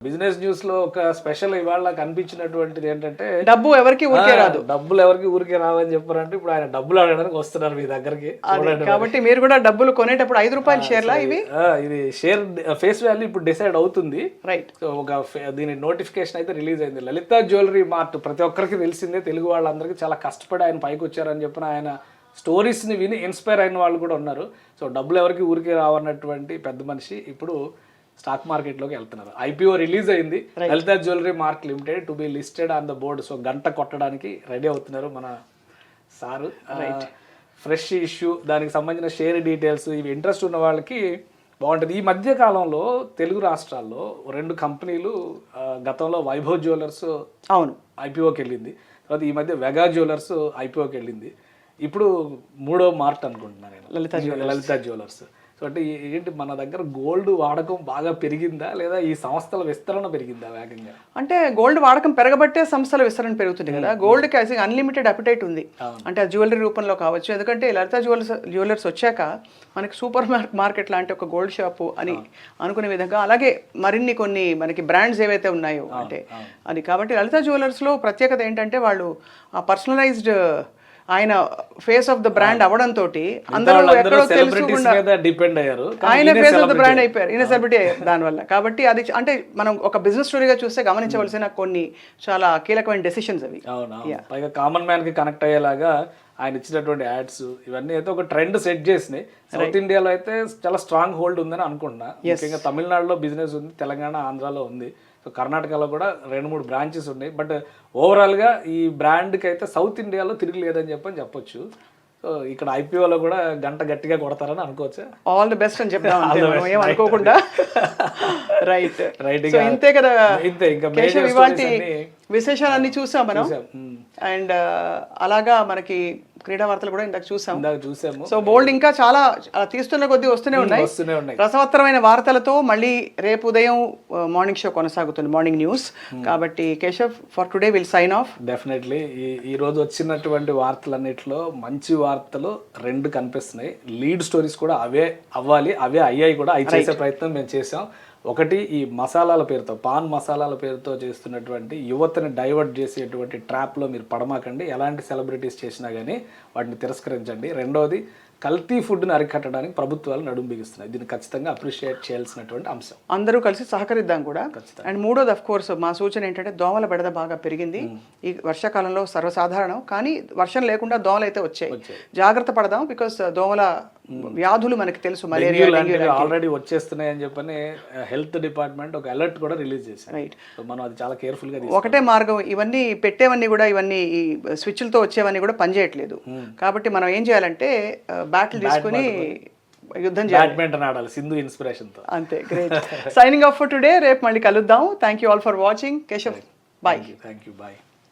Business news లో ఒక special ఇవాళ కనిపించినటువంటిది ఏంటంటే డబ్బు ఎవరికి ఊరికే రాదు. డబ్బులు ఎవరికి ఊరికే రావని చెప్పారంటే ఇప్పుడు ఆయన డబ్బులు అడగడానికి వస్తున్నారు మీ దగ్గరికి. కాబట్టి మీరు కూడా డబ్బులు కొనేటప్పుడు ₹5 షేర్లా ఇవి? ఇది షేర్ ఫేస్ వాల్యూ ఇప్పుడు డిసైడ్ అవుతుంది. రైట్. సో ఒక దీని నోటిఫికేషన్ అయితే రిలీజ్ అయింది. లలిత జ్యువెలరీ మార్ట్ ప్రతి ఒక్కరికి తెలిసిందే, తెలుగు వాళ్ళందరికీ చాలా కష్టపడి ఆయన పైకి వచ్చారని చెప్పిన ఆయన స్టోరీస్ ని విని ఇన్స్పైర్ అయిన వాళ్ళు కూడా ఉన్నారు. సో డబ్బులు ఎవరికి ఊరికే రావన్నటువంటి పెద్ద మనిషి ఇప్పుడు స్టాక్ మార్కెట్లోకి వెళ్తున్నారు. ఐపీఓ రిలీజ్ అయింది. Lalitha jewellery mart limited to be listed on the board. So గంట కొట్టడానికి రెడీ అవుతున్నారు మన సారు. ఫ్రెష్ ఇష్యూ, దానికి సంబంధించిన షేర్ డీటెయిల్స్, ఇవి ఇంట్రెస్ట్ ఉన్న వాళ్ళకి బాగుంటుంది. ఈ మధ్య కాలంలో తెలుగు రాష్ట్రాల్లో 2 కంపెనీలు, గతంలో వైభవ్ జ్యువెలర్స్ అవును ఐపీఓకి వెళ్ళింది, తర్వాత ఈ మధ్య వెగా జ్యువెలర్స్ ఐపీఓకి వెళ్ళింది, ఇప్పుడు 3వ మార్ట్ అనుకుంటున్నాను నేను, లలిత జ్యువెలర్స్. సో అంటే ఏంటి, మన దగ్గర గోల్డ్ వాడకం బాగా పెరిగిందా లేదా ఈ సంస్థల విస్తరణ పెరిగిందా వేగంగా? అంటే గోల్డ్ వాడకం పెరగబట్టే సంస్థల విస్తరణ పెరుగుతుంది కదా. గోల్డ్కి అన్లిమిటెడ్ అపిటైట్ ఉంది. అంటే జ్యువెలరీ రూపంలో కావచ్చు. ఎందుకంటే లలిత జ్యువెలర్స్ వచ్చాక మనకి సూపర్ మార్కెట్ లాంటి ఒక గోల్డ్ షాపు అని అనుకునే విధంగా, అలాగే మరిన్ని కొన్ని మనకి బ్రాండ్స్ ఏవైతే ఉన్నాయో అంటే అది. కాబట్టి లలిత జ్యువెలర్స్లో ప్రత్యేకత ఏంటంటే వాళ్ళు ఆ పర్సనలైజ్డ్ ఆయన ఫేస్ ఆఫ్ ద బ్రాండ్ అవడంతో అందరూ ఎక్కడో తెలుసుకోకుండా డిపెండ్ అయ్యారు. ఆయన ఫేస్ ఆఫ్ ద బ్రాండ్ అయిపోయారు, ఈయన సెలబ్రిటీ అయ్యారు దానివల్ల. కాబట్టి అది అంటే మనం ఒక బిజినెస్ స్టోరీగా చూస్తే గమనించవలసిన కొన్ని చాలా కీలకమైన డెసిషన్స్ అవి. పైగా కామన్ మ్యాన్ కి కనెక్ట్ అయ్యేలాగా ఆయన ఇచ్చినటువంటి యాడ్స్ ఇవన్నీ అయితే ఒక ట్రెండ్ సెట్ చేసినాయి. సౌత్ ఇండియాలో అయితే చాలా స్ట్రాంగ్ హోల్డ్ ఉందని అనుకుంటున్నా. ముఖ్యంగా తమిళనాడులో బిజినెస్ ఉంది, తెలంగాణ, ఆంధ్రాలో ఉంది, సో కర్ణాటకలో కూడా 2-3 బ్రాంచెస్ ఉన్నాయి. బట్ ఓవరాల్గా ఈ బ్రాండ్కి అయితే సౌత్ ఇండియాలో తిరిగిలేదని చెప్పొచ్చు. సో ఇక్కడ ఐపీఓలో కూడా గంట గట్టిగా కొడతారని అనుకోవచ్చు. ఆల్ ది బెస్ట్ అని చెప్తాం ఏం అనుకోకుండా. Right right. ఇంతే కదా, ఇంతే. ఇంకా ఇవాటి విశేషాలన్నీ చూసాం మనం. అండ్ అలాగా మనకి క్రీడా వార్తలు కూడా ఇందాక చూసాము. సో బోల్డ్ ఇంకా చాలా తీస్తున్న కొద్దీ వస్తూనే ఉన్నాయి. రసవత్తరమైన వార్తలతో మళ్ళీ రేపు ఉదయం మార్నింగ్ షో కొనసాగుతుంది, మార్నింగ్ న్యూస్. కాబట్టి Keshav, for today will sign off. Definitely ఈ రోజు వచ్చినటువంటి వార్తలన్నిటిలో మంచి వార్తలు 2 కనిపిస్తున్నాయి. లీడ్ స్టోరీస్ కూడా అవే అవ్వాలి, అవే అయ్యాయి కూడా. అవి చేసే ప్రయత్నం మేము చేసాం. ఒకటి, ఈ మసాలాల పేరుతో, పాన్ మసాలాల పేరుతో చేస్తున్నటువంటి యువతని డైవర్ట్ చేసేటువంటి ట్రాప్లో మీరు పడమాకండి. ఎలాంటి సెలబ్రిటీస్ చేసినా కానీ వాటిని తిరస్కరించండి. రెండవది, కల్తీ ఫుడ్ని అరికట్టడానికి ప్రభుత్వాలు నడుం బిగిస్తున్నాయి. దీన్ని ఖచ్చితంగా అప్రిషియేట్ చేయాల్సినటువంటి అంశం. అందరూ కలిసి సహకరిద్దాం కూడా. అండ్ మూడోది, అఫ్ కోర్స్ మా సూచన ఏంటంటే దోమల బెడద బాగా పెరిగింది ఈ వర్షాకాలంలో, సర్వసాధారణం. కానీ వర్షం లేకుండా దోమలు అయితే వచ్చాయి. జాగ్రత్త పడదాం, బికాస్ దోమల వ్యాధులు మనకి తెలుసు, మలేరియా, ఆల్రెడీ వచ్చేస్తున్నాయి అని చెప్పని హెల్త్ డిపార్ట్మెంట్ ఒక అలర్ట్ కూడా రిలీజ్ చేశారు. రైట్. సో మనం అది చాలా కేర్ఫుల్ గా. ఒకటే మార్గం, ఇవన్నీ పెట్టేవన్నీ కూడా, ఇవన్నీ ఈ స్విచ్లతో వచ్చేవన్నీ కూడా పనిచేయట్లేదు. కాబట్టి మనం ఏం చేయాలంటే బ్యాటిల్ తీసుకుని యుద్ధం చేయాలి, బ్యాడ్మింటన్ ఆడాలి సింధు ఇన్స్పిరేషన్ తో. అంతే. Great. Signing off for today. రేపు మళ్ళీ కలుద్దాం. Thank you all for watching. Keshav, bye. Thank you, bye.